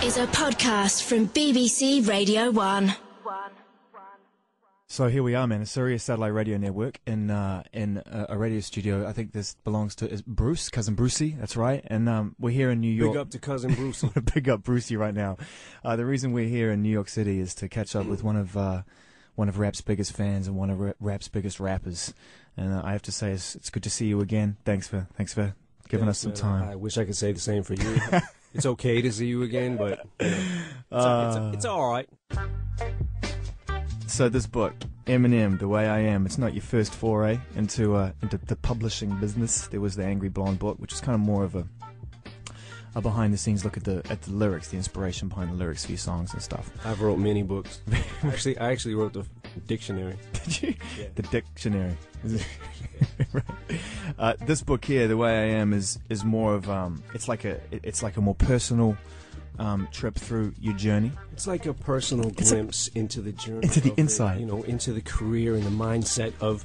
is a podcast from BBC Radio 1. So here we are, man. A Sirius Satellite Radio Network in a radio studio. I think this belongs to Bruce, cousin Brucey. That's right. And we're here in New York. Big up to cousin Brucey. Big up Brucey right now. The reason we're here in New York City is to catch up with one of rap's biggest fans and one of rap's biggest rappers. And I have to say, it's good to see you again. Thanks for giving us some time. I wish I could say the same for you. It's okay to see you again, but you know, it's all right. So this book, Emienm, The Way I Am, it's not your first foray into the publishing business. There was the Angry Blonde book, which is kind of more of a behind-the-scenes look at the lyrics, the inspiration behind the lyrics for your songs and stuff. I've wrote many books. I actually wrote the dictionary. Did you? Yeah. The dictionary. Right. This book here, The Way I Am, is more of it's like a more personal trip through your journey. It's like a personal glimpse into the journey, into the inside, into the career and the mindset of.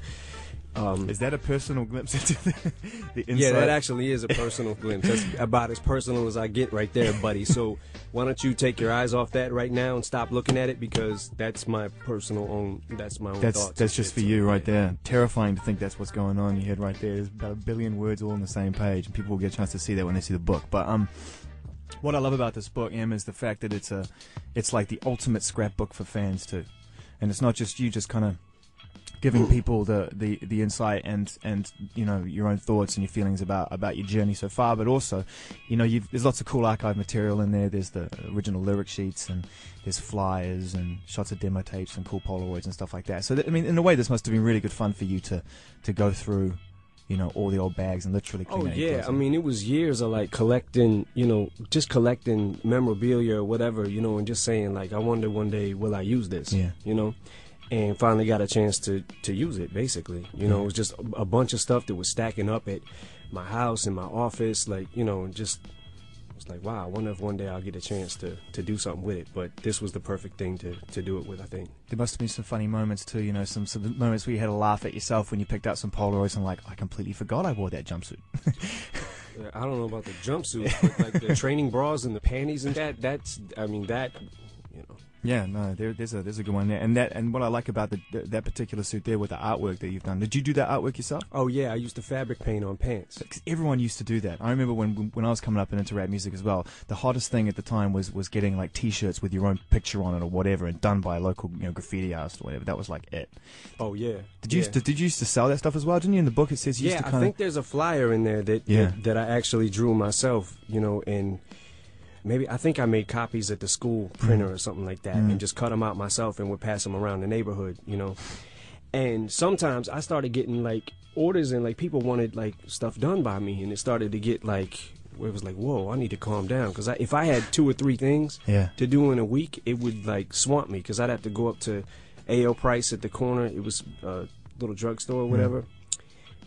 Is that a personal glimpse into the inside? Yeah, that actually is a personal glimpse. That's about as personal as I get right there, buddy. So why don't you take your eyes off that right now and stop looking at it, because that's my personal own. That's my own thoughts. That's just for you right there. Terrifying to think that's what's going on in your head right there. There's about 1 billion words all on the same page, and people will get a chance to see that when they see the book. But what I love about this book, Em, is the fact that it's like the ultimate scrapbook for fans too, and it's not just you just kind of giving people the insight and your own thoughts and your feelings about your journey so far, but also there's lots of cool archive material in there. There's the original lyric sheets, and there's flyers and shots of demo tapes and cool Polaroids and stuff like that. So in a way, this must have been really good fun for you to go through all the old bags and literally clean out your closet. I mean, it was years of like collecting, just collecting memorabilia or whatever, and just saying like, I wonder one day will I use this, and finally got a chance to use it, basically. It was just a bunch of stuff that was stacking up at my house, in my office, like, just was like, wow, I wonder if one day I'll get a chance to do something with it. But this was the perfect thing to do it with, I think. There must have been some funny moments too, some moments where you had a laugh at yourself when you picked out some Polaroids and like, I completely forgot I wore that jumpsuit. I don't know about the jumpsuit, but like the training bras and the panties and that's, Yeah, no, there's a good one there, and what I like about that particular suit there with the artwork that you've done. Did you do that artwork yourself? Oh yeah, I used to fabric paint on pants. 'Cause everyone used to do that. I remember when I was coming up and into rap music as well. The hottest thing at the time was getting like T-shirts with your own picture on it or whatever, and done by a local graffiti artist or whatever. That was like it. Oh yeah. Did you used to sell that stuff as well? Didn't you? In the book it says you used to kind of. I think there's a flyer in there that I actually drew myself. And. Maybe I think I made copies at the school printer or something like that, and just cut them out myself and would pass them around the neighborhood, And sometimes I started getting like orders, and like people wanted like stuff done by me, and it started to get like where it was like, whoa, I need to calm down, because if I had 2 or 3 things to do in a week, it would like swamp me, because I'd have to go up to A.O. Price at the corner. It was a little drugstore or whatever,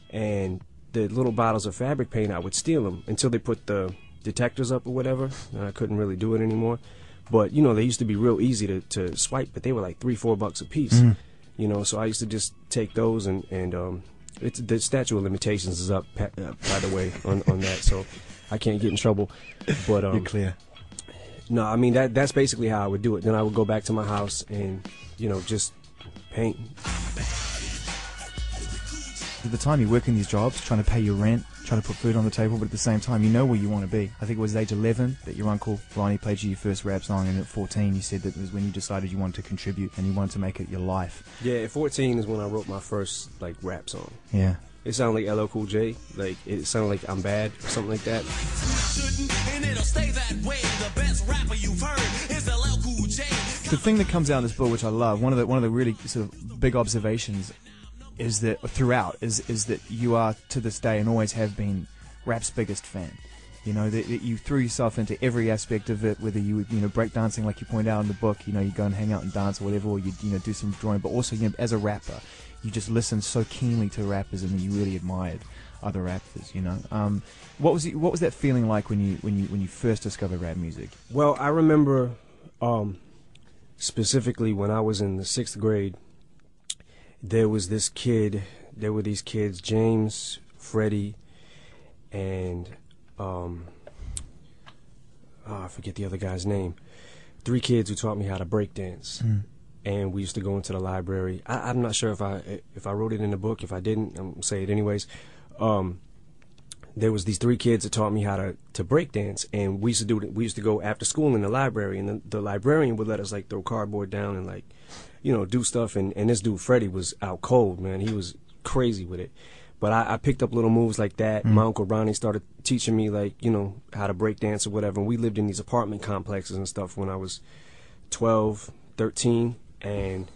and the little bottles of fabric paint, I would steal them until they put the detectors up or whatever, and I couldn't really do it anymore. But they used to be real easy to swipe, but they were like $3-4 a piece. So I used to just take those, and it's the statute of limitations is up, by the way, on that, so I can't get in trouble. But you're clear. No, I mean that's basically how I would do it. Then I would go back to my house and just paint. At the time you're working these jobs, trying to pay your rent, trying to put food on the table, but at the same time you know where you want to be. I think it was age 11 that your uncle Ronnie played you your first rap song, and at 14 you said that it was when you decided you wanted to contribute and you wanted to make it your life. Yeah, at 14 is when I wrote my first like rap song. Yeah. It sounded like LL Cool J, like it sounded like I'm Bad or something like that. The thing that comes out in this book, which I love, one of the really sort of big observations is that throughout is that you are to this day and always have been rap's biggest fan. That you threw yourself into every aspect of it, whether you breakdancing like you point out in the book, you go and hang out and dance or whatever, or you do some drawing, but also as a rapper, you just listened so keenly to rappers and you really admired other rappers. What was that feeling like when you first discovered rap music? Well, I remember specifically when I was in the 6th grade. There were these kids, James, Freddie, and I forget the other guy's name. 3 kids who taught me how to break dance. And we used to go into the library. I'm not sure if I wrote it in the book. If I didn't, I'm gonna say it anyways. There was these 3 kids that taught me how to break dance, and we used to go after school in the library, and the librarian would let us like throw cardboard down and like, you know, do stuff. And this dude Freddie was out cold, man. He was crazy with it. But I picked up little moves like that. My Uncle Ronnie started teaching me, like, you know, how to break dance or whatever. And we lived in these apartment complexes and stuff when I was 12, 13. And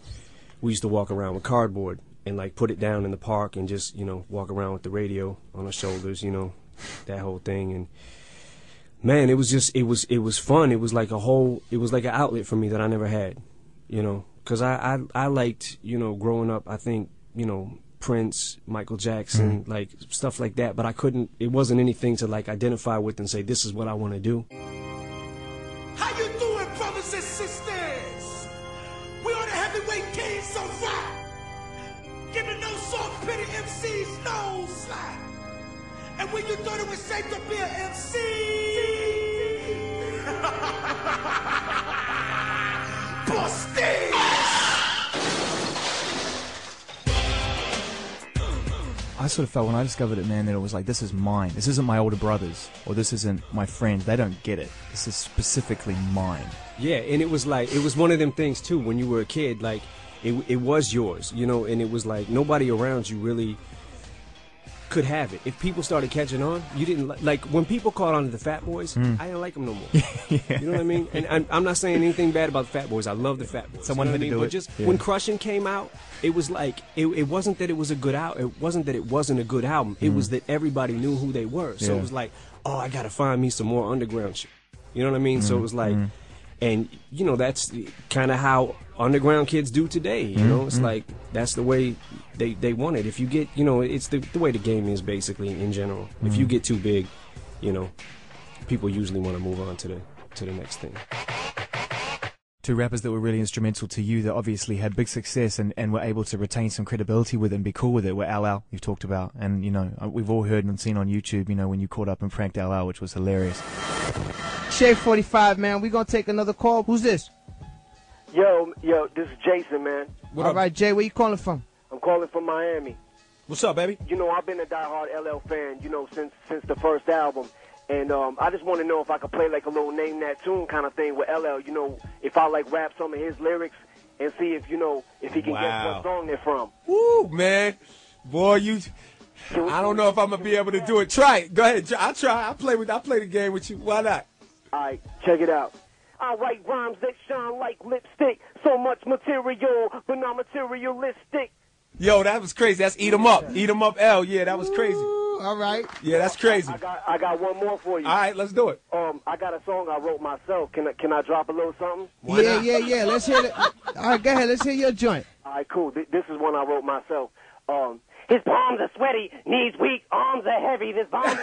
we used to walk around with cardboard and, like, put it down in the park and just, you know, walk around with the radio on our shoulders, you know, that whole thing. And, man, it was fun. It was like an outlet for me that I never had, you know. Because I liked, you know, growing up, I think, you know, Prince, Michael Jackson, like stuff like that, but it wasn't anything to like identify with and say, this is what I want to do. How you doing, brothers and sisters? We are the heavyweight kings of rap. Giving no soft pity MCs no slack. And when you thought it was safe to be an MC, busted! I sort of felt when I discovered it, man, that it was like, this is mine. This isn't my older brother's, or this isn't my friend's. They don't get it. This is specifically mine. Yeah, and it was like, it was one of them things too, when you were a kid, like, it was yours, you know, and it was like, nobody around you really could have it. If people started catching on, you didn't, like, when people caught on to the Fat Boys, I didn't like them no more. You know what I mean? And I'm not saying anything bad about the Fat Boys. I love the Fat Boys. Someone had to do it. But just when Crushin' came out, it was like, it wasn't that it was a good album. It wasn't that it wasn't a good album. It was that everybody knew who they were. So it was like, oh, I got to find me some more underground shit. You know what I mean? So it was like, and, you know, that's kind of how underground kids do today. You know, it's like, that's the way they want it. If you get, you know, it's the way the game is basically in general. If you get too big, you know, people usually want to move on to the next thing. 2 rappers that were really instrumental to you that obviously had big success and were able to retain some credibility with it and be cool with it were LL, you've talked about. And, you know, we've all heard and seen on YouTube, you know, when you caught up and pranked LL, which was hilarious. Shave 45, man. We gonna take another call. Who's this? Yo, this is Jason, man. All right, Jay, where you calling from? I'm calling from Miami. What's up, baby? You know, I've been a diehard LL fan, you know, since the first album. And I just want to know if I could play like a little name that tune kind of thing with LL, you know, if I like rap some of his lyrics and see if, you know, if he can guess what song they're from. Woo, man. Boy, I don't know if I'm going to be able to do it. Try it. Go ahead. I'll try. I'll play the game with you. Why not? All right, check it out. I write rhymes that shine like lipstick. So much material, but not materialistic. Yo, that was crazy. That's Eat 'em Up. Eat 'em Up L. Yeah, that was crazy. All right. Yeah, that's crazy. I got one more for you. All right, let's do it. I got a song I wrote myself. Can I drop a little something? Yeah. Let's hear it. All right, go ahead. Let's hear your joint. All right, cool. This is one I wrote myself. His palms are sweaty, knees weak, arms are heavy. This bomb.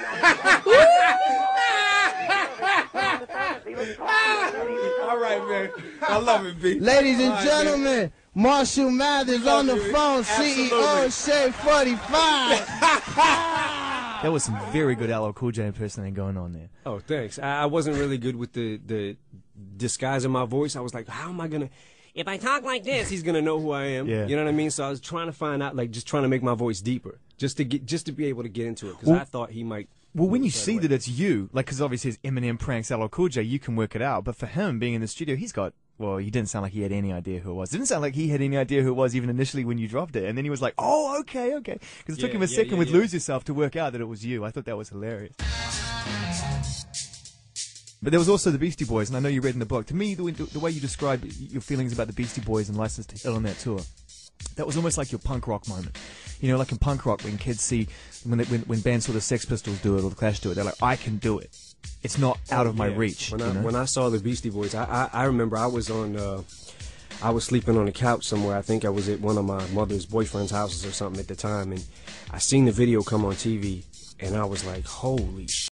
All right, man. I love it, B. Ladies and gentlemen, Marshall Mathers on the phone, CEO Shave 45. There was some very good LL Cool J impersonating going on there. Oh, thanks. I wasn't really good with the disguising my voice. I was like, how am I gonna? If I talk like this, he's gonna know who I am. Yeah. You know what I mean? So I was trying to find out, like, just trying to make my voice deeper, just to be able to get into it, because I thought he might. Well, when you see that it's you, like, because obviously it's Eminems pranks LL Cool J, you can work it out. But for him, being in the studio, he didn't sound like he had any idea who it was. Didn't sound like he had any idea who it was even initially when you dropped it. And then he was like, oh, okay. Because it took him a second with Lose Yourself to work out that it was you. I thought that was hilarious. But there was also the Beastie Boys, and I know you read in the book. To me, the way you described your feelings about the Beastie Boys and License to Ill on that tour, that was almost like your punk rock moment. You know, like in punk rock, when kids see, when bands sort of Sex Pistols do it or the Clash do it, they're like, I can do it. It's not out of my reach. When I saw the Beastie Boys, I remember I was sleeping on the couch somewhere. I think I was at one of my mother's boyfriend's houses or something at the time, and I seen the video come on TV, and I was like, holy shit.